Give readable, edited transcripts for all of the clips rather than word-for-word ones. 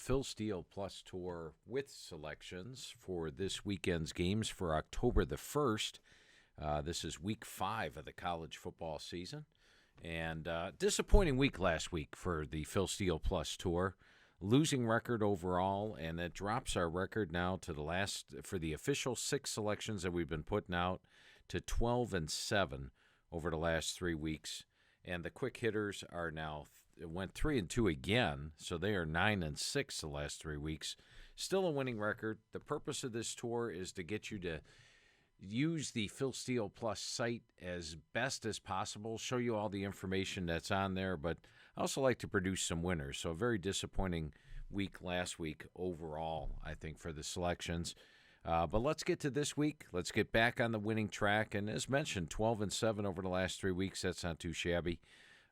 Phil Steele Plus Tour with selections for this weekend's games for October the 1st. This is week 5 of the college football season. And disappointing week last week for the Phil Steele Plus Tour. Losing record overall, and that drops our record now to the last, for the official 6 selections that we've been putting out, to 12-7 over the last 3 weeks. And the quick hitters are now went 3-2 again, so they are 9-6 the last 3 weeks. Still a winning record. The purpose of this tour is to get you to use the Phil Steele Plus site as best as possible, show you all the information that's on there, but I also like to produce some winners. So a very disappointing week last week overall, I think, for the selections. But let's get to this week. Let's get back on the winning track. And as mentioned, 12-7 over the last 3 weeks. That's not too shabby.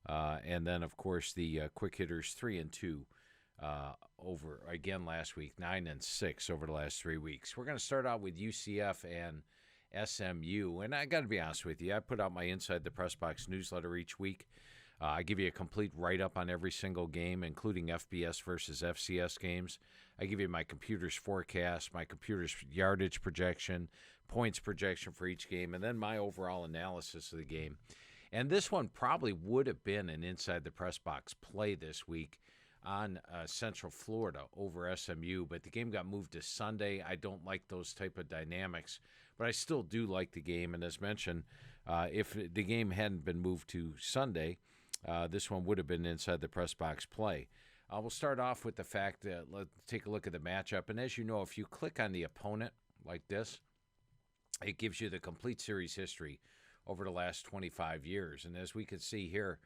And then, of course, the quick hitters 3-2 over again last week, 9-6 over the last 3 weeks. We're going to start out with UCF and SMU. And I got to be honest with you, I put out my Inside the Press Box newsletter each week. I give you a complete write-up on every single game, including FBS versus FCS games. I give you my computer's forecast, my computer's yardage projection, points projection for each game, and then my overall analysis of the game. And this one probably would have been an Inside the Press Box play this week on Central Florida over SMU, but the game got moved to Sunday. I don't like those type of dynamics, but I still do like the game. And as mentioned, if the game hadn't been moved to Sunday, this one would have been Inside the Press Box play. We'll start off with the fact that let's take a look at the matchup. And as you know, if you click on the opponent like this, it gives you the complete series history over the last 25 years. And as we can see here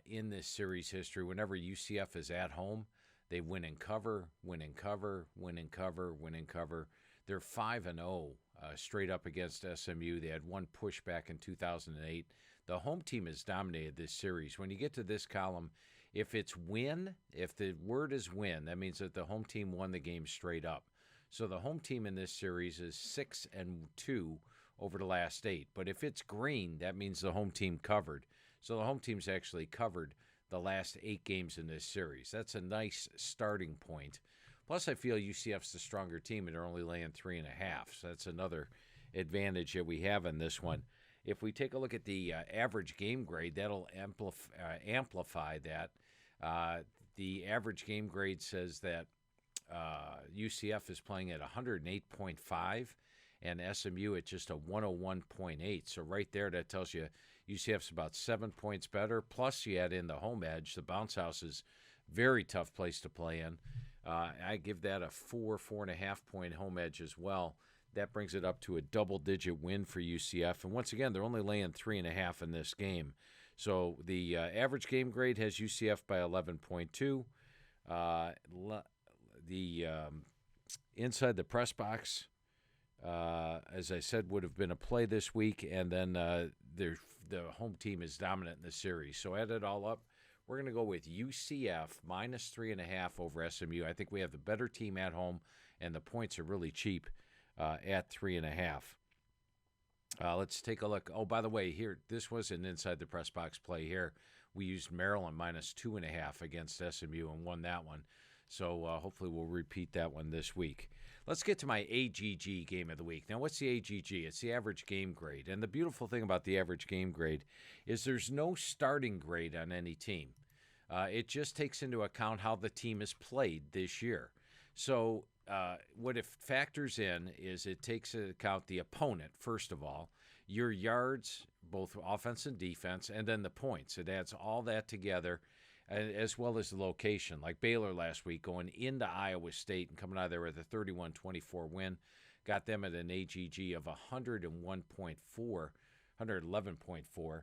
in this series history, whenever UCF is at home, they win and cover, win and cover, win and cover, win and cover. They're 5-0 straight up against SMU. They had one pushback in 2008. The home team has dominated this series. When you get to this column, if it's win, if the word is win, that means that the home team won the game straight up. So the home team in this series is 6-2 over the last 8. But if it's green, that means the home team covered. So the home team's actually covered the last 8 games in this series. That's a nice starting point. Plus, I feel UCF's the stronger team, and they're only laying 3.5. So that's another advantage that we have in this one. If we take a look at the average game grade, that'll amplify that. The average game grade says that UCF is playing at 108.5 and SMU at just a 101.8. So right there, that tells you UCF's about 7 points better. Plus, you add in the home edge. The bounce house is a very tough place to play in. I give that a 4.5 point home edge as well. That brings it up to a double-digit win for UCF. And once again, they're only laying 3.5 in this game. So the average game grade has UCF by 11.2. The Inside the Press Box, as I said, would have been a play this week. And then the home team is dominant in the series. So add it all up. We're going to go with UCF minus 3.5 over SMU. I think we have the better team at home, and the points are really cheap. At 3.5. Let's take a look. Oh, by the way, here, this was an Inside the Press Box play here. We used Maryland minus 2.5 against SMU and won that one. So hopefully we'll repeat that one this week. Let's get to my AGG game of the week. Now, what's the AGG? It's the average game grade. And the beautiful thing about the average game grade is there's no starting grade on any team. It just takes into account how the team has played this year. So what it factors in is it takes into account the opponent, first of all, your yards, both offense and defense, and then the points. It adds all that together, as well as the location. Like Baylor last week, going into Iowa State and coming out of there with a 31-24 win, got them at an AGG of 111.4.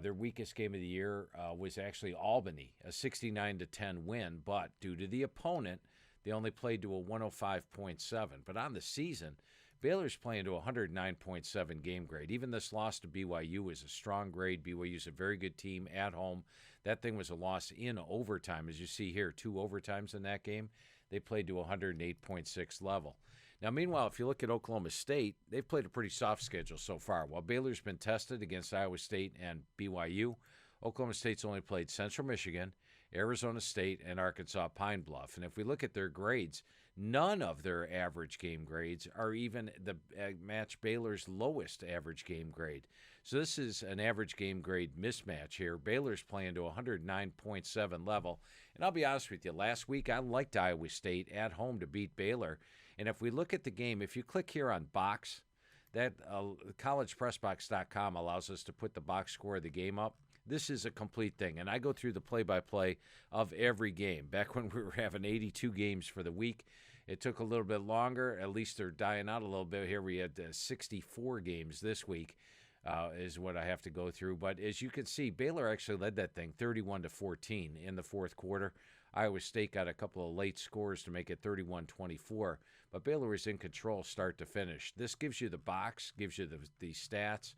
Their weakest game of the year was actually Albany, a 69-10 win, but due to the opponent, they only played to a 105.7. But on the season, Baylor's playing to a 109.7 game grade. Even this loss to BYU is a strong grade. BYU's a very good team at home. That thing was a loss in overtime. As you see here, 2 overtimes in that game. They played to 108.6 level. Now, meanwhile, if you look at Oklahoma State, they've played a pretty soft schedule so far. While Baylor's been tested against Iowa State and BYU, Oklahoma State's only played Central Michigan Arizona State, and Arkansas Pine Bluff. And if we look at their grades, none of their average game grades are even the match Baylor's lowest average game grade. So this is an average game grade mismatch here. Baylor's playing to 109.7 level. And I'll be honest with you, last week I liked Iowa State at home to beat Baylor. And if we look at the game, if you click here on box, that collegepressbox.com allows us to put the box score of the game up. This is a complete thing, and I go through the play-by-play of every game. Back when we were having 82 games for the week, it took a little bit longer. At least they're dying out a little bit. Here we had 64 games this week is what I have to go through. But as you can see, Baylor actually led that thing 31-14 in the fourth quarter. Iowa State got a couple of late scores to make it 31-24, but Baylor was in control start to finish. This gives you the box, gives you the stats,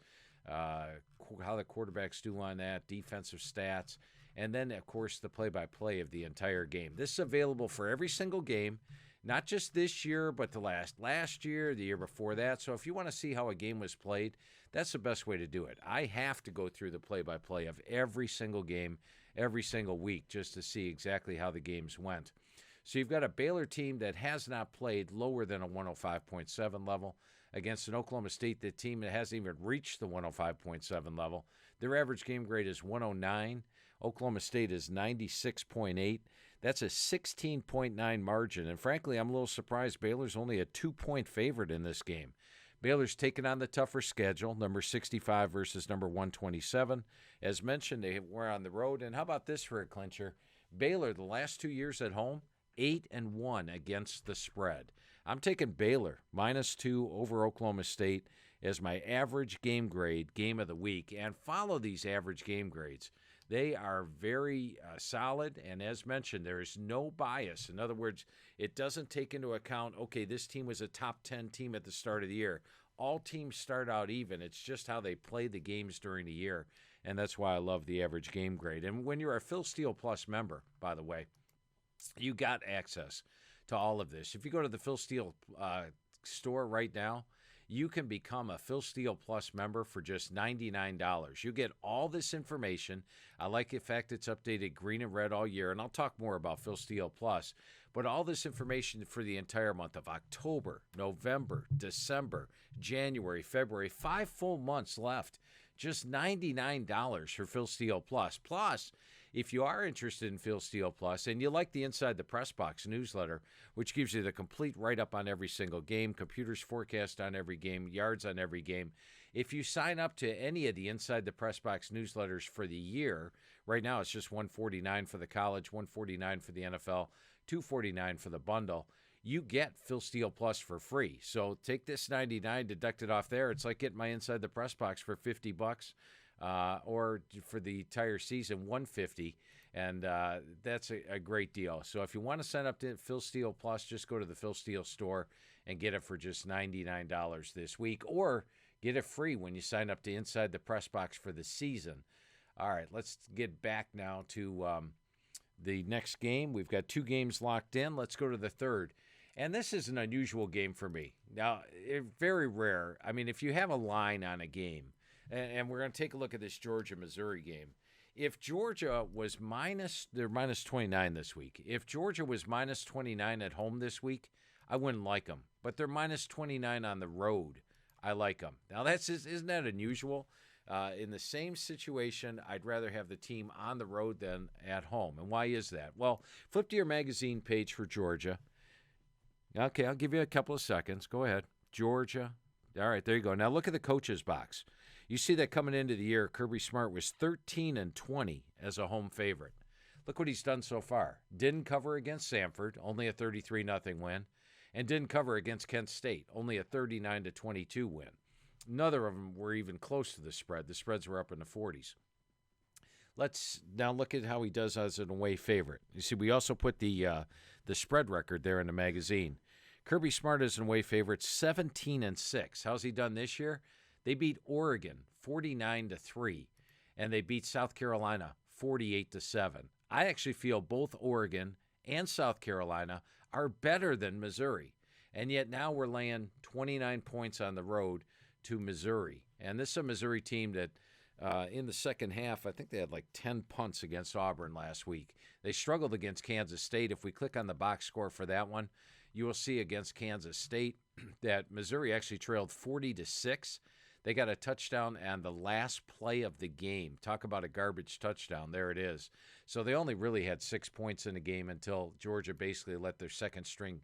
how the quarterbacks do on that, defensive stats, and then, of course, the play-by-play of the entire game. This is available for every single game, not just this year, but the last year, the year before that. So if you want to see how a game was played, that's the best way to do it. I have to go through the play-by-play of every single game, every single week, just to see exactly how the games went. So you've got a Baylor team that has not played lower than a 105.7 level against an Oklahoma State team that hasn't even reached the 105.7 level. Their average game grade is 109. Oklahoma State is 96.8. That's a 16.9 margin. And frankly, I'm a little surprised Baylor's only a 2-point favorite in this game. Baylor's taken on the tougher schedule, number 65 versus number 127. As mentioned, they were on the road. And how about this for a clincher? Baylor, the last 2 years at home, 8-1 against the spread. I'm taking Baylor -2 over Oklahoma State as my average game grade, game of the week, and follow these average game grades. They are very solid, and as mentioned, there is no bias. In other words, it doesn't take into account, okay, this team was a top 10 team at the start of the year. All teams start out even. It's just how they play the games during the year, and that's why I love the average game grade. And when you're a Phil Steele Plus member, by the way, you got access to all of this. If you go to the Phil Steele store right now, you can become a Phil Steele Plus member for just $99. You get all this information. I like the fact it's updated green and red all year, and I'll talk more about Phil Steele Plus, but all this information for the entire month of October, November, December, January, February, 5 full months left. Just $99 for Phil Steele Plus. Plus, if you are interested in Phil Steele Plus and you like the Inside the Press Box newsletter, which gives you the complete write-up on every single game, computers forecast on every game, yards on every game, if you sign up to any of the Inside the Press Box newsletters for the year, right now it's just $149 for the college, $149 for the NFL, $249 for the bundle, you get Phil Steele Plus for free. So take this $99, deduct it off there. It's like getting my Inside the Press Box for $50. Or for the entire season, $150, and that's a great deal. So if you want to sign up to Phil Steele Plus, just go to the Phil Steele store and get it for just $99 this week, or get it free when you sign up to Inside the Press Box for the season. All right, let's get back now to the next game. We've got 2 games locked in. Let's go to the third. And this is an unusual game for me. Now, very rare. I mean, if you have a line on a game, and we're going to take a look at this Georgia-Missouri game. If Georgia was they're minus 29 this week. If Georgia was minus 29 at home this week, I wouldn't like them. But they're minus 29 on the road. I like them. Now, isn't that unusual? In the same situation, I'd rather have the team on the road than at home. And why is that? Well, flip to your magazine page for Georgia. Okay, I'll give you a couple of seconds. Go ahead. Georgia. All right, there you go. Now look at the coaches box. You see that coming into the year, Kirby Smart was 13-20 as a home favorite. Look what he's done so far. Didn't cover against Samford, only a 33-0 win, and didn't cover against Kent State, only a 39-22 win. Neither of them were even close to the spread. The spreads were up in the 40s. Let's now look at how he does as an away favorite. You see, we also put the spread record there in the magazine. Kirby Smart is an away favorite, 17-6. How's he done this year? They beat Oregon 49-3, and they beat South Carolina 48-7. I actually feel both Oregon and South Carolina are better than Missouri, and yet now we're laying 29 points on the road to Missouri. And this is a Missouri team that in the second half. I think they had like 10 punts against Auburn last week. They struggled against Kansas State. If we click on the box score for that one, you will see against Kansas State that Missouri actually trailed 40-6. They got a touchdown on the last play of the game. Talk about a garbage touchdown. There it is. So they only really had 6 points in the game until Georgia basically let their second string,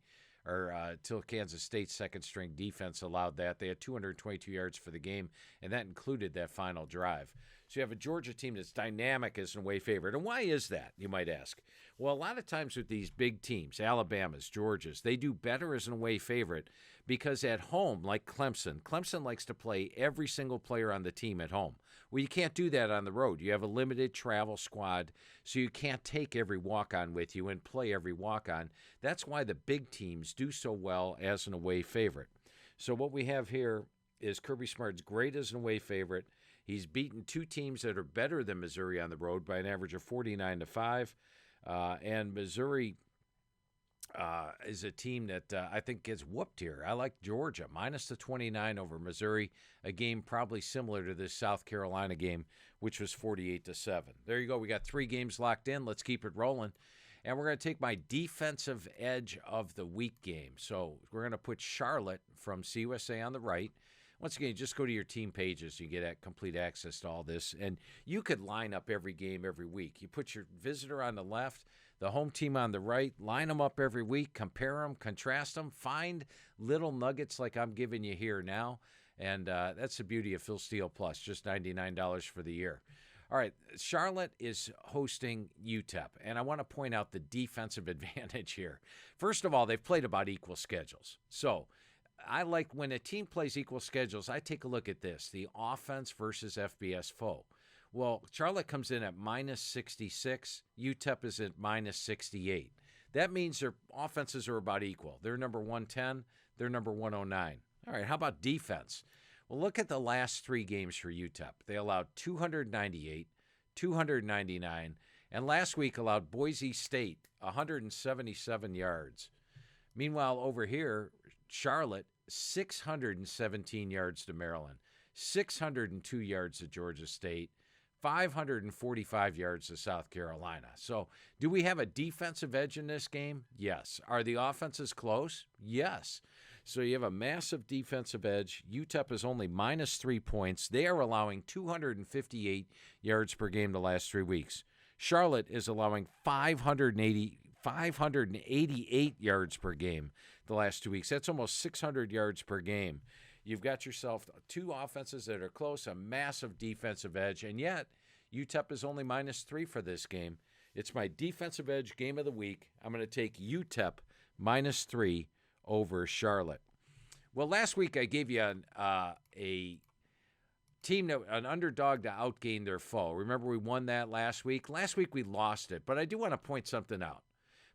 or till Kansas State's second string defense allowed that. They had 222 yards for the game, and that included that final drive. So you have a Georgia team that's dynamic as an away favorite. And why is that, you might ask? Well, a lot of times with these big teams, Alabama's, Georgia's, they do better as an away favorite because at home, like Clemson likes to play every single player on the team at home. Well, you can't do that on the road. You have a limited travel squad, so you can't take every walk-on with you and play every walk-on. That's why the big teams do so well as an away favorite. So what we have here is Kirby Smart's great as an away favorite. He's beaten two teams that are better than Missouri on the road by an average of 49-5. And Missouri is a team that I think gets whooped here. I like Georgia, minus the 29 over Missouri, a game probably similar to this South Carolina game, which was 48-7. There you go. We got 3 games locked in. Let's keep it rolling. And we're going to take my defensive edge of the week game. So we're going to put Charlotte from CUSA on the right. Once again, just go to your team pages. You get complete access to all this. And you could line up every game every week. You put your visitor on the left, the home team on the right, line them up every week, compare them, contrast them, find little nuggets like I'm giving you here now. And that's the beauty of Phil Steele Plus, just $99 for the year. All right, Charlotte is hosting UTEP, and I want to point out the defensive advantage here. First of all, they've played about equal schedules. So I like when a team plays equal schedules, I take a look at this, the offense versus FBS foe. Well, Charlotte comes in at minus 66. UTEP is at minus 68. That means their offenses are about equal. They're number 110. They're number 109. All right, how about defense? Well, look at the last 3 games for UTEP. They allowed 298, 299, and last week allowed Boise State 177 yards. Meanwhile, over here, Charlotte, 617 yards to Maryland, 602 yards to Georgia State, 545 yards to South Carolina. So do we have a defensive edge in this game? Yes. Are the offenses close? Yes. So you have a massive defensive edge. UTEP is only minus 3 points. They are allowing 258 yards per game the last 3 weeks. Charlotte is allowing 588 yards per game the last 2 weeks. That's almost 600 yards per game. You've got yourself 2 offenses that are close, a massive defensive edge, and yet UTEP is only minus 3 for this game. It's my defensive edge game of the week. I'm going to take UTEP minus 3 over Charlotte. Well, last week I gave you a team, an underdog to outgain their foe. Remember we won that last week? Last week we lost it, but I do want to point something out.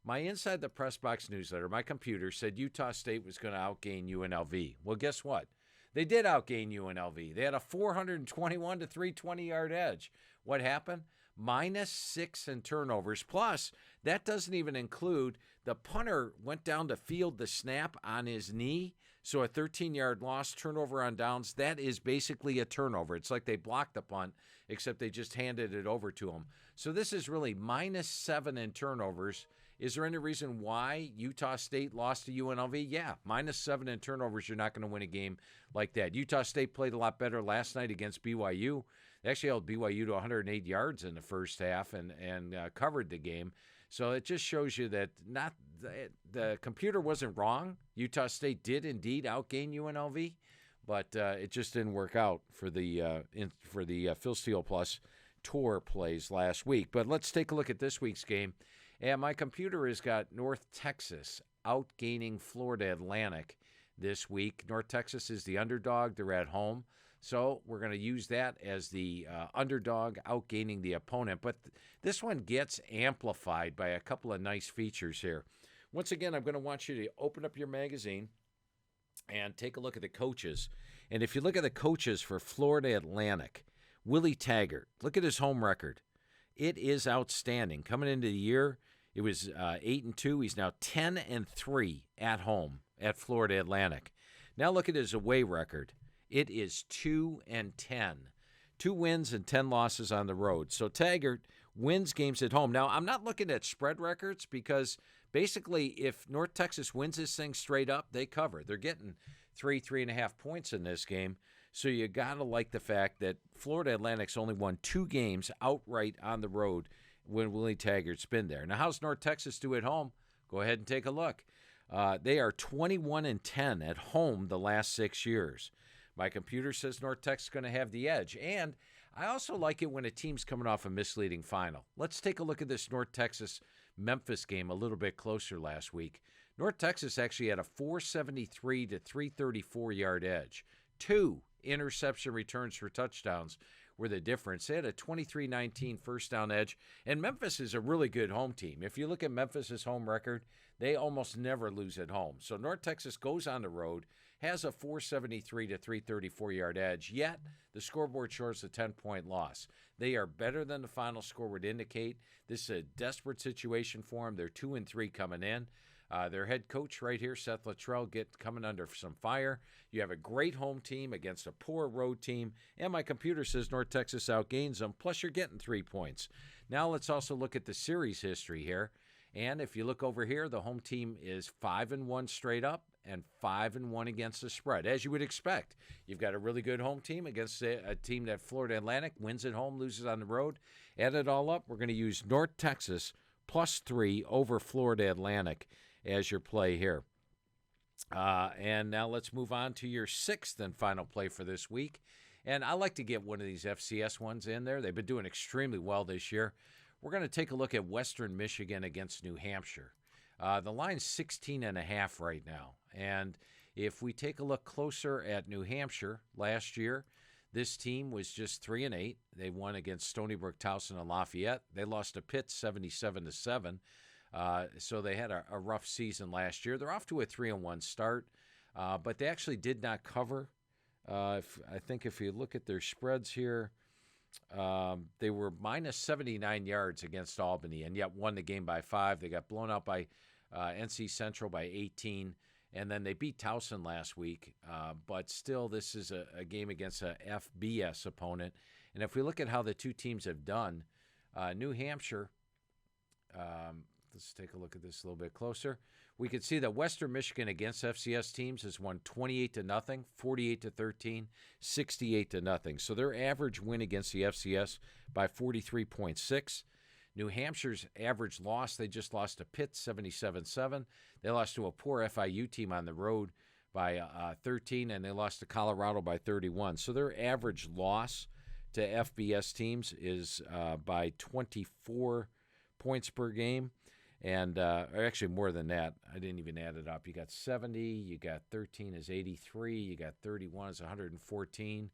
My Inside the Press Box newsletter, my computer said Utah State was going to outgain UNLV. Well, guess what? They did outgain UNLV. They had a 421 to 320 yard edge. What happened? Minus 6 in turnovers. Plus, that doesn't even include the punter went down to field the snap on his knee. So a 13-yard loss, turnover on downs, that is basically a turnover. It's like they blocked the punt, except they just handed it over to him. So this is really minus 7 in turnovers. Is there any reason why Utah State lost to UNLV? Yeah, minus 7 in turnovers. You're not going to win a game like that. Utah State played a lot better last night against BYU. They actually held BYU to 108 yards in the first half and covered the game. So it just shows you that the computer wasn't wrong. Utah State did indeed outgain UNLV, but it just didn't work out for the Phil Steele Plus tour plays last week. But let's take a look at this week's game. And my computer has got North Texas outgaining Florida Atlantic this week. North Texas is the underdog. They're at home. So we're going to use that as the underdog outgaining the opponent. But this one gets amplified by a couple of nice features here. Once again, I'm going to want you to open up your magazine and take a look at the coaches. And if you look at the coaches for Florida Atlantic, Willie Taggart, look at his home record. It is outstanding. Coming into the year, it was 8-2. He's now 10-3 at home at Florida Atlantic. Now look at his away record. It is 2-10. 2 wins and 10 losses on the road. So Taggart wins games at home. Now, I'm not looking at spread records because basically if North Texas wins this thing straight up, they cover. They're getting 3.5 points in this game. So you got to like the fact that Florida Atlantic's only won 2 games outright on the road when Willie Taggart's been there. Now, how's North Texas do at home? Go ahead and take a look. They are 21-10 at home the last 6 years. My computer says North Texas is going to have the edge. And I also like it when a team's coming off a misleading final. Let's take a look at this North Texas-Memphis game a little bit closer last week. North Texas actually had a 473 to 334-yard edge. 2 interception returns for touchdowns were the difference. They had a 23-19 first down edge, and Memphis is a really good home team. If you look at Memphis's home record, they almost never lose at home. So North Texas goes on the road, has a 473 to 334-yard edge, yet the scoreboard shows a 10-point loss. They are better than the final score would indicate. This is a desperate situation for them. They're 2-3 coming in. Their head coach right here, Seth Luttrell, coming under some fire. You have a great home team against a poor road team, and my computer says North Texas outgains them, plus you're getting 3 points. Now let's also look at the series history here. And if you look over here, the home team is 5-1 straight up and 5-1 against the spread, as you would expect. You've got a really good home team against a team that Florida Atlantic wins at home, loses on the road. Add it all up, we're going to use North Texas plus 3 over Florida Atlantic as your play here. And now let's move on to your 6th and final play for this week. And I like to get one of these FCS ones in there. They've been doing extremely well this year. We're going to take a look at Western Michigan against New Hampshire. The line's 16.5 right now. And if we take a look closer at New Hampshire last year, this team was just 3-8. They won against Stony Brook, Towson, and Lafayette. They lost to Pitt 77-7. So they had a rough season last year. They're off to a 3-1 start, but they actually did not cover. I think if you look at their spreads here, they were minus 79 yards against Albany, and yet won the game by 5. They got blown out by NC Central by 18, and then they beat Towson last week. But still, this is a game against a FBS opponent. And if we look at how the two teams have done, New Hampshire, let's take a look at this a little bit closer. We can see that Western Michigan against FCS teams has won 28-0, 48-13, 68-0. So their average win against the FCS by 43.6. New Hampshire's average loss, they just lost to Pitt 77-7. They lost to a poor FIU team on the road by 13, and they lost to Colorado by 31. So their average loss to FBS teams is by 24 points per game. And actually more than that. I didn't even add it up. You got 70, you got 13 is 83, you got 31 is 114.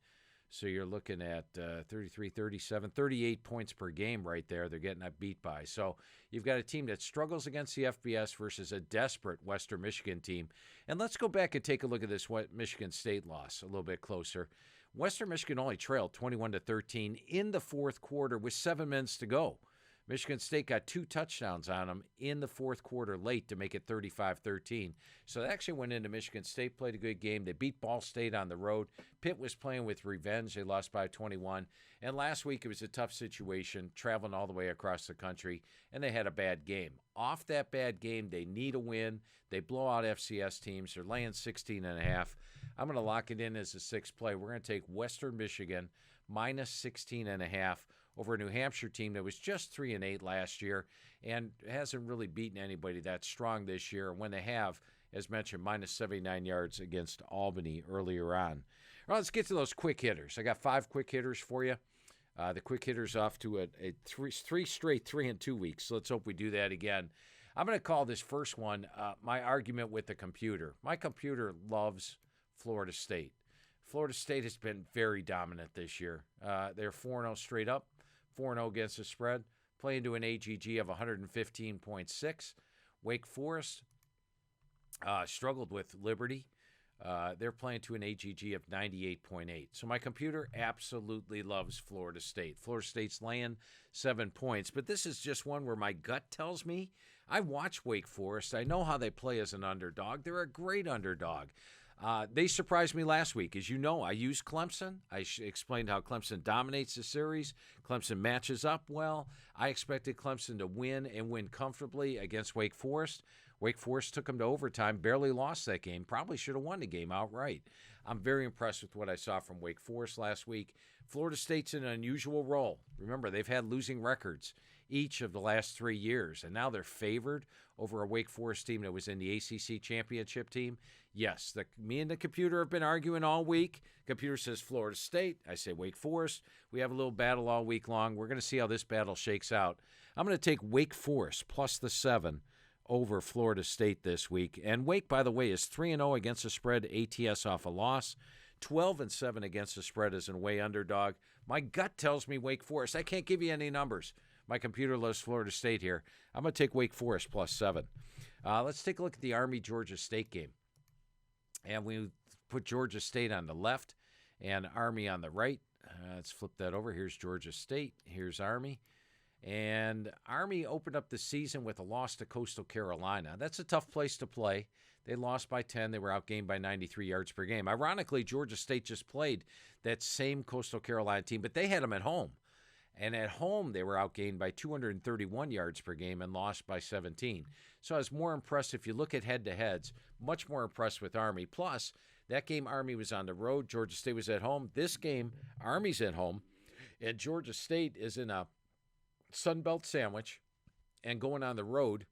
So you're looking at 33, 37, 38 points per game right there they're getting beat by. So you've got a team that struggles against the FBS versus a desperate Western Michigan team. And let's go back and take a look at this Michigan State loss a little bit closer. Western Michigan only trailed 21-13 in the fourth quarter with 7 minutes to go. Michigan State got 2 touchdowns on them in the fourth quarter late to make it 35-13. So they actually went into Michigan State, played a good game. They beat Ball State on the road. Pitt was playing with revenge. They lost by 21. And last week it was a tough situation, traveling all the way across the country, and they had a bad game. Off that bad game, they need a win. They blow out FCS teams. They're laying 16.5. I'm going to lock it in as a 6th play. We're going to take Western Michigan minus 16.5. over a New Hampshire team that was just 3-8 last year and hasn't really beaten anybody that strong this year. And when they have, as mentioned, minus 79 yards against Albany earlier on. All right, let's get to those quick hitters. I got 5 quick hitters for you. The quick hitters off to a three straight 3-2 weeks. So let's hope we do that again. I'm going to call this first one my argument with the computer. My computer loves Florida State. Florida State has been very dominant this year. They're 4-0 straight up. 4-0 against the spread, playing to an AGG of 115.6. Wake Forest struggled with Liberty. They're playing to an AGG of 98.8. So my computer absolutely loves Florida State. Florida State's laying 7 points, but this is just one where my gut tells me I watch Wake Forest. I know how they play as an underdog. They're a great underdog. They surprised me last week. As you know, I used Clemson. I explained how Clemson dominates the series. Clemson matches up well. I expected Clemson to win and win comfortably against Wake Forest. Wake Forest took them to overtime, barely lost that game, probably should have won the game outright. I'm very impressed with what I saw from Wake Forest last week. Florida State's in an unusual role. Remember, they've had losing records each of the last 3 years, and now they're favored over a Wake Forest team that was in the ACC championship team. Yes, me and the computer have been arguing all week. Computer says Florida State. I say Wake Forest. We have a little battle all week long. We're going to see how this battle shakes out. I'm going to take Wake Forest plus the 7 over Florida State this week. And Wake, by the way, is 3-0 against the spread, ATS off a loss. 12-7 against the spread as an away underdog. My gut tells me Wake Forest. I can't give you any numbers. My computer loves Florida State here. I'm going to take Wake Forest plus 7. Let's take a look at the Army-Georgia State game. And we put Georgia State on the left and Army on the right. Let's flip that over. Here's Georgia State. Here's Army. And Army opened up the season with a loss to Coastal Carolina. That's a tough place to play. They lost by 10. They were outgained by 93 yards per game. Ironically, Georgia State just played that same Coastal Carolina team, but they had them at home. And at home, they were outgained by 231 yards per game and lost by 17. So I was more impressed, if you look at head-to-heads, much more impressed with Army. Plus, that game, Army was on the road. Georgia State was at home. This game, Army's at home. And Georgia State is in a Sun Belt sandwich and going on the road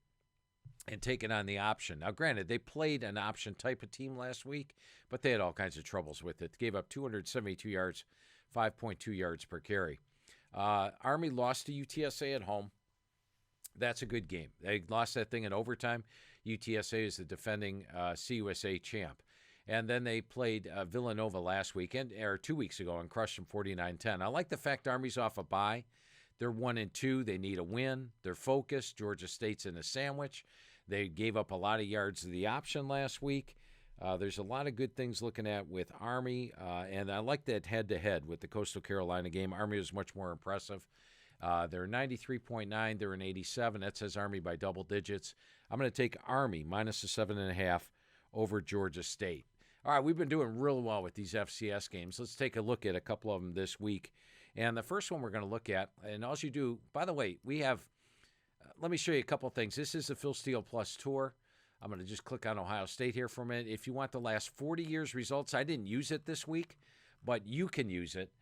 and taking on the option. Now, granted, they played an option type of team last week, but they had all kinds of troubles with it. Gave up 272 yards, 5.2 yards per carry. Army lost to UTSA at home. That's a good game. They lost that thing in overtime. UTSA is the defending CUSA champ. And then they played Villanova last weekend, or 2 weeks ago, and crushed them 49-10. I like the fact Army's off a bye. They're 1-2. They need a win. They're focused. Georgia State's in a sandwich. They gave up a lot of yards to the option last week. There's a lot of good things looking at with Army, and I like that head-to-head with the Coastal Carolina game. Army was much more impressive. They're 93.9. They're an 87. That says Army by double digits. I'm going to take Army minus the 7.5 over Georgia State. All right, we've been doing real well with these FCS games. Let's take a look at a couple of them this week. And the first one we're going to look at, and all you do, by the way, we have, let me show you a couple of things. This is the Phil Steele Plus Tour. I'm going to just click on Ohio State here for a minute. If you want the last 40 years results, I didn't use it this week, but you can use it.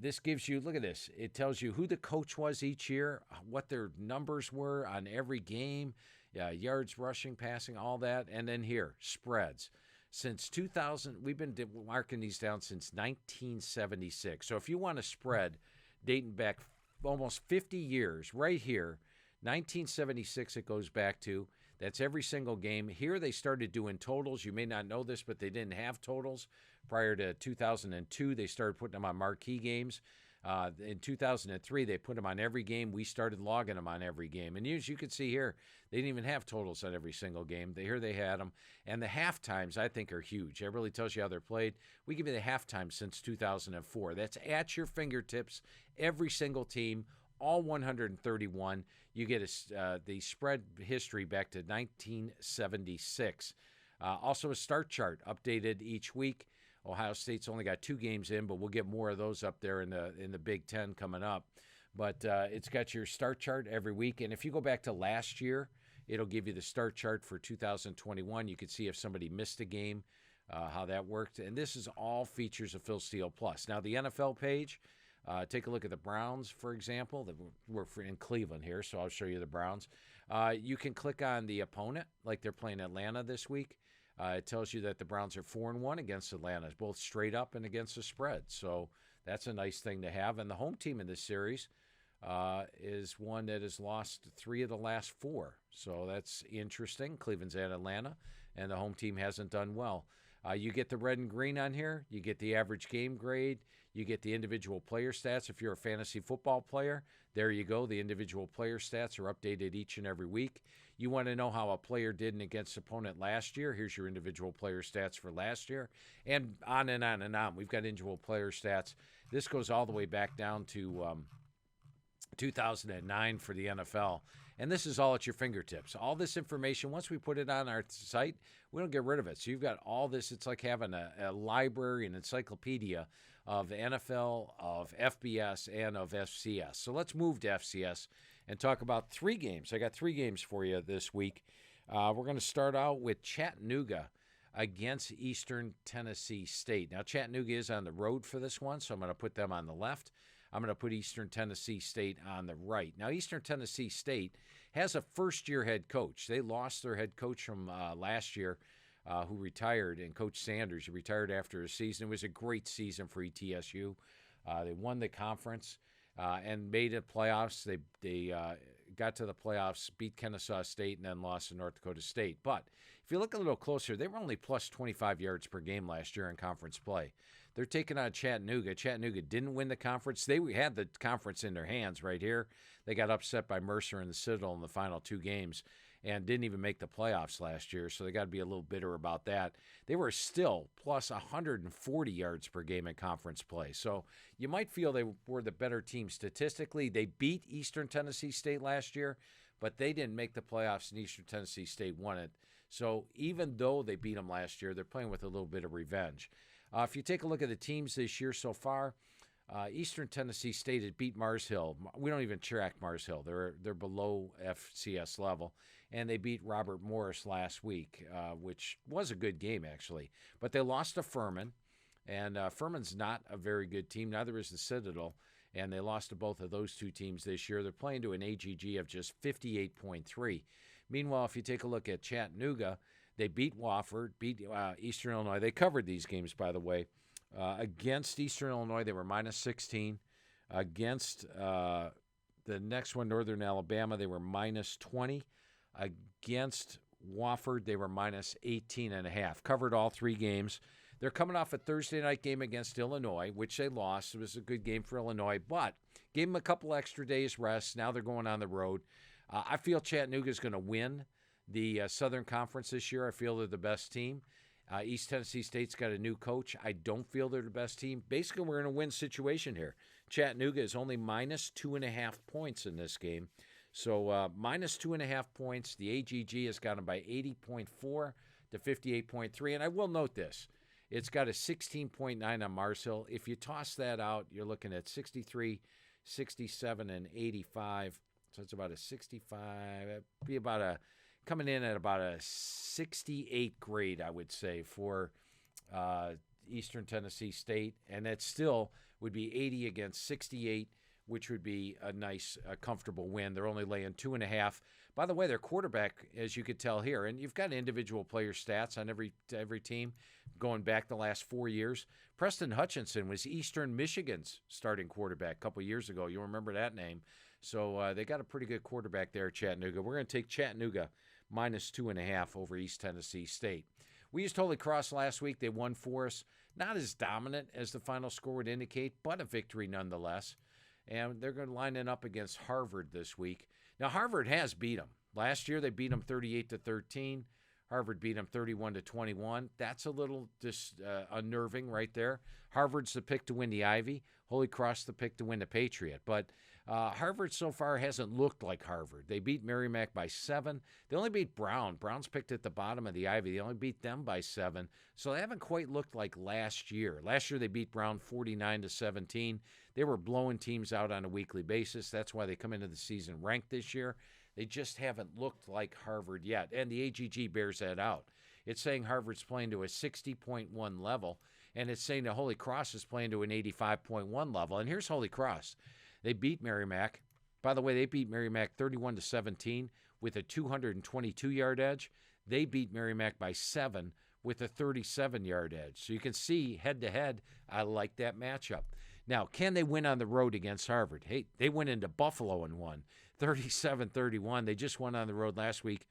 This gives you, look at this. It tells you who the coach was each year, what their numbers were on every game, yards, rushing, passing, all that. And then here, spreads. Since 2000, we've been marking these down since 1976. So if you want a spread dating back almost 50 years, right here, 1976 it goes back to. That's every single game. Here they started doing totals. You may not know this, but they didn't have totals. Prior to 2002, they started putting them on marquee games. In 2003, they put them on every game. We started logging them on every game. And as you can see here, they didn't even have totals on every single game. Here they had them. And the halftimes, I think, are huge. It really tells you how they're played. We give you the halftime since 2004. That's at your fingertips, every single team, all 131. You get the spread history back to 1976. Also a start chart updated each week. Ohio State's only got 2 games in, but we'll get more of those up there in the Big Ten coming up. But it's got your start chart every week. And if you go back to last year, it'll give you the start chart for 2021. You can see if somebody missed a game, how that worked. And this is all features of Phil Steele Plus. Now, the NFL page, take a look at the Browns, for example. We're in Cleveland here, so I'll show you the Browns. You can click on the opponent, like they're playing Atlanta this week. It tells you that the Browns are 4-1 against Atlanta, both straight up and against the spread. So that's a nice thing to have. And the home team in this series is one that has lost 3 of the last 4. So that's interesting. Cleveland's at Atlanta, and the home team hasn't done well. You get the red and green on here. You get the average game grade. You get the individual player stats. If you're a fantasy football player, there you go. The individual player stats are updated each and every week. You want to know how a player did against opponent last year. Here's your individual player stats for last year. And on and on and on. We've got individual player stats. This goes all the way back down to 2009 for the NFL. And this is all at your fingertips. All this information, once we put it on our site, we don't get rid of it. So you've got all this. It's like having a library, an encyclopedia of the NFL, of FBS, and of FCS. So let's move to FCS and talk about 3 games. I got 3 games for you this week. We're going to start out with Chattanooga against Eastern Tennessee State. Now, Chattanooga is on the road for this one, so I'm going to put them on the left. I'm going to put Eastern Tennessee State on the right. Now, Eastern Tennessee State has a first-year head coach. They lost their head coach from last year, who retired, and Coach Sanders, who retired after a season. It was a great season for ETSU. They won the conference and made it playoffs. They got to the playoffs, beat Kennesaw State, and then lost to North Dakota State. But if you look a little closer, they were only plus 25 yards per game last year in conference play. They're taking on Chattanooga. Chattanooga didn't win the conference. They had the conference in their hands right here. They got upset by Mercer and the Citadel in the final 2 games and didn't even make the playoffs last year, so they got to be a little bitter about that. They were still plus 140 yards per game in conference play. So you might feel they were the better team statistically. They beat Eastern Tennessee State last year, but they didn't make the playoffs, and Eastern Tennessee State won it. So even though they beat them last year, they're playing with a little bit of revenge. If you take a look at the teams this year so far, Eastern Tennessee State has beat Mars Hill. We don't even track Mars Hill. They're below FCS level. And they beat Robert Morris last week, which was a good game, actually. But they lost to Furman, and Furman's not a very good team. Neither is the Citadel, and they lost to both of those 2 teams this year. They're playing to an AGG of just 58.3. Meanwhile, if you take a look at Chattanooga, they beat Wofford, beat Eastern Illinois. They covered these games, by the way. Against Eastern Illinois, they were minus 16. Against the next one, Northern Alabama, they were minus 20. Against Wofford, they were minus 18.5. Covered all 3 games. They're coming off a Thursday night game against Illinois, which they lost. It was a good game for Illinois, but gave them a couple extra days rest. Now they're going on the road. I feel Chattanooga is going to win the Southern Conference this year. I feel they're the best team. East Tennessee State's got a new coach. I don't feel they're the best team. Basically, we're in a win situation here. Chattanooga is only minus 2.5 points in this game. So minus 2.5 points. The AGG has got them by 80.4 to 58.3. And I will note this. It's got a 16.9 on Mars Hill. If you toss that out, you're looking at 63, 67, and 85. So it's about a 65. It'd be about coming in at about a 68 grade, I would say, for Eastern Tennessee State. And that still would be 80 against 68, which would be a nice, comfortable win. They're only laying 2.5. By the way, their quarterback, as you could tell here, and you've got individual player stats on every team going back the last 4 years. Preston Hutchinson was Eastern Michigan's starting quarterback a couple years ago. You'll remember that name. So they got a pretty good quarterback there at Chattanooga. We're going to take Chattanooga minus 2.5 over East Tennessee State. We used Holy Cross last week. They won for us. Not as dominant as the final score would indicate, but a victory nonetheless. And they're going to line it up against Harvard this week. Now, Harvard has beat them. Last year, they beat them 38-13. Harvard beat them 31-21. That's a little unnerving right there. Harvard's the pick to win the Ivy. Holy Cross the pick to win the Patriot. But Harvard so far hasn't looked like Harvard. They beat Merrimack by 7. They only beat Brown. Brown's picked at the bottom of the Ivy. They only beat them by 7. So they haven't quite looked like last year. Last year they beat Brown 49-17. They were blowing teams out on a weekly basis. That's why they come into the season ranked this year. They just haven't looked like Harvard yet. And the AGG bears that out. It's saying Harvard's playing to a 60.1 level, and it's saying that Holy Cross is playing to an 85.1 level. And here's Holy Cross. They beat Merrimack. By the way, they beat Merrimack 31-17 with a 222-yard edge. They beat Merrimack by 7 with a 37-yard edge. So you can see head-to-head, I like that matchup. Now, can they win on the road against Harvard? Hey, they went into Buffalo and won 37-31. They just won on the road last week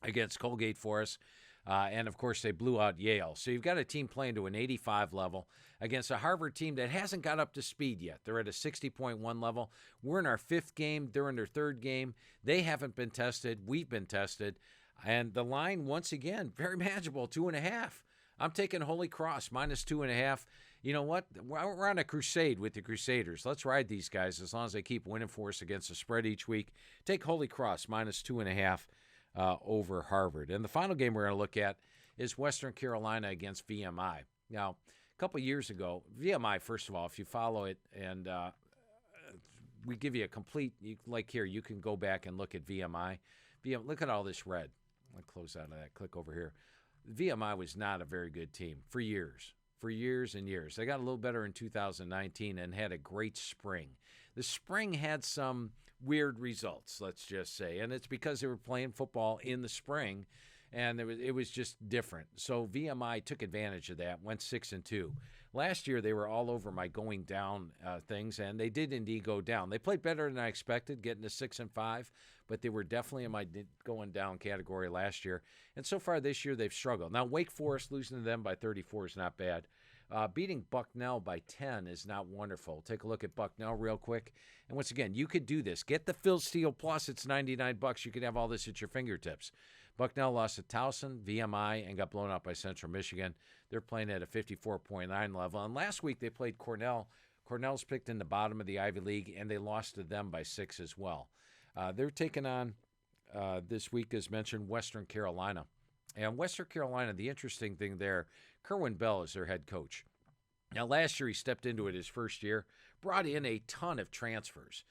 against Colgate Forest. And, of course, they blew out Yale. So you've got a team playing to an 85 level against a Harvard team that hasn't got up to speed yet. They're at a 60.1 level. We're in our 5th game. They're in their 3rd game. They haven't been tested. We've been tested. And the line, once again, very manageable, 2.5. I'm taking Holy Cross minus 2.5. You know what? We're on a crusade with the Crusaders. Let's ride these guys as long as they keep winning for us against the spread each week. Take Holy Cross -2.5 over Harvard. And the final game we're going to look at is Western Carolina against VMI. Now, a couple years ago, VMI, first of all, if you follow it, and we give you a complete, like here, you can go back and look at VMI. Look at all this red. I'll close out of that. Click over here. VMI was not a very good team for years and years. They got a little better in 2019 and had a great spring. The spring had some weird results, let's just say, and it's because they were playing football in the spring, and it was just different. So VMI took advantage of that, went 6-2. Last year, they were all over my going down things, and they did indeed go down. They played better than I expected, getting to 6-5, but they were definitely in my going down category last year. And so far this year, they've struggled. Now, Wake Forest, losing to them by 34 is not bad. Beating Bucknell by 10 is not wonderful. Take a look at Bucknell real quick. And once again, you could do this. Get the Phil Steele Plus. It's $99. You could have all this at your fingertips. Bucknell lost to Towson, VMI, and got blown out by Central Michigan. They're playing at a 54.9 level. And last week they played Cornell. Cornell's picked in the bottom of the Ivy League, and they lost to them by 6 as well. They're taking on, this week, as mentioned, Western Carolina. And Western Carolina, the interesting thing there, Kerwin Bell is their head coach. Now, last year he stepped into it his first year, brought in a ton of transfers.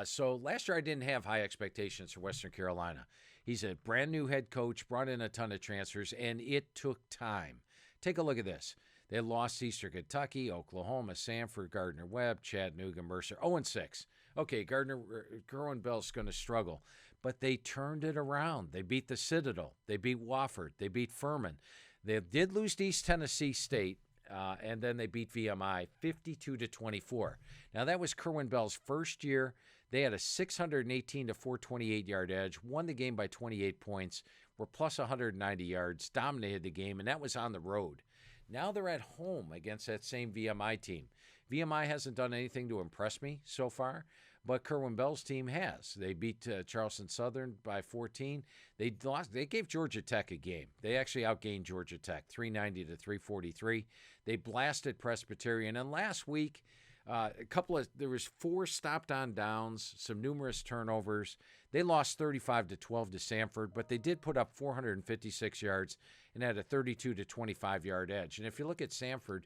So last year I didn't have high expectations for Western Carolina. He's a brand new head coach, brought in a ton of transfers, and it took time. Take a look at this. They lost Eastern Kentucky, Oklahoma, Samford, Gardner-Webb, Chattanooga, Mercer, 0-6. Okay, Kerwin Bell's going to struggle. But they turned it around. They beat the Citadel. They beat Wofford. They beat Furman. They did lose to East Tennessee State, and then they beat VMI 52-24. Now, that was Kerwin Bell's first year. They had a 618 to 428 yard edge, won the game by 28 points, were plus 190 yards, dominated the game, and that was on the road. Now they're at home against that same VMI team. VMI hasn't done anything to impress me so far, but Kerwin Bell's team has. They beat Charleston Southern by 14. They gave Georgia Tech a game. They actually outgained Georgia Tech, 390 to 343. They blasted Presbyterian. And last week, there was 4 stopped on downs, some numerous turnovers. They lost 35-12 to Samford, but they did put up 456 yards and had a 32 to 25 yard edge. And if you look at Samford,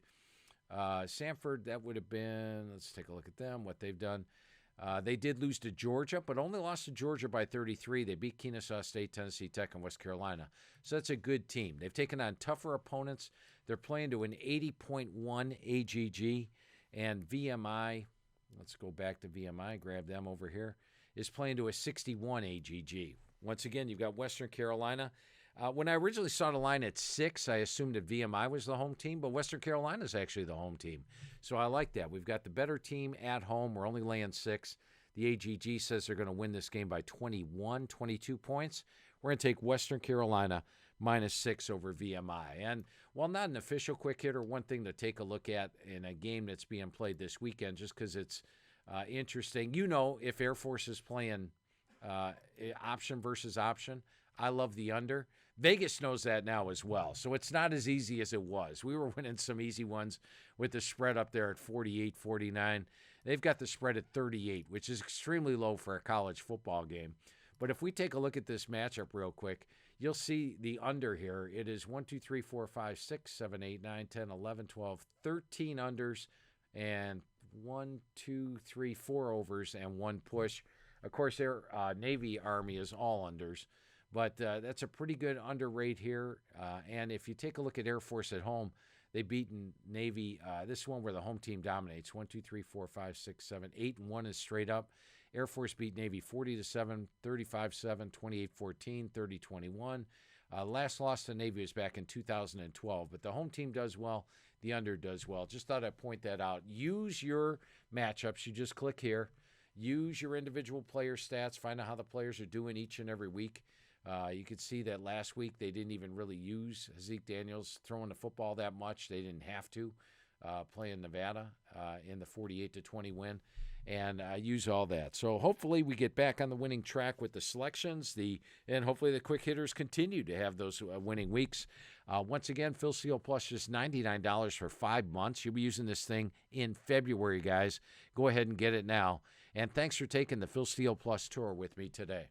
that would have been, let's take a look at them, what they've done. They did lose to Georgia, but only lost to Georgia by 33. They beat Kennesaw State, Tennessee Tech, and West Carolina. So that's a good team. They've taken on tougher opponents. They're playing to an 80.1 AGG. And VMI, let's go back to VMI, grab them over here, is playing to a 61 AGG. Once again, you've got Western Carolina. When I originally saw the line at 6, I assumed that VMI was the home team, but Western Carolina is actually the home team. So I like that. We've got the better team at home. We're only laying 6. The AGG says they're going to win this game by 22 points. We're going to take Western Carolina -6 over VMI. And while not an official quick hitter, one thing to take a look at in a game that's being played this weekend, just because it's interesting. You know, if Air Force is playing option versus option, I love the under. Vegas knows that now as well, so it's not as easy as it was. We were winning some easy ones with the spread up there at 48, 49. They've got the spread at 38, which is extremely low for a college football game. But if we take a look at this matchup real quick, you'll see the under here. It is 1, 2, 3, 4, 5, 6, 7, 8, 9, 10, 11, 12, 13 unders, and 1, 2, 3, 4 overs, and 1 push. Of course, their Navy Army is all unders. But that's a pretty good under rate here. And if you take a look at Air Force at home, they've beaten Navy. This one where the home team dominates. 1, 2, 3, 4, 5, 6, 7, 8, and 1 is straight up. Air Force beat Navy 40-7, 35-7, 28-14, 30-21. Last loss to Navy was back in 2012. But the home team does well. The under does well. Just thought I'd point that out. Use your matchups. You just click here. Use your individual player stats. Find out how the players are doing each and every week. You could see that last week they didn't even really use Zeke Daniels throwing the football that much. They didn't have to. playing Nevada in the 48-20 win. And use all that. So hopefully we get back on the winning track with the selections, and hopefully the quick hitters continue to have those winning weeks. Once again, Phil Steele Plus, just $99 for 5 months. You'll be using this thing in February, guys. Go ahead and get it now. And thanks for taking the Phil Steele Plus tour with me today.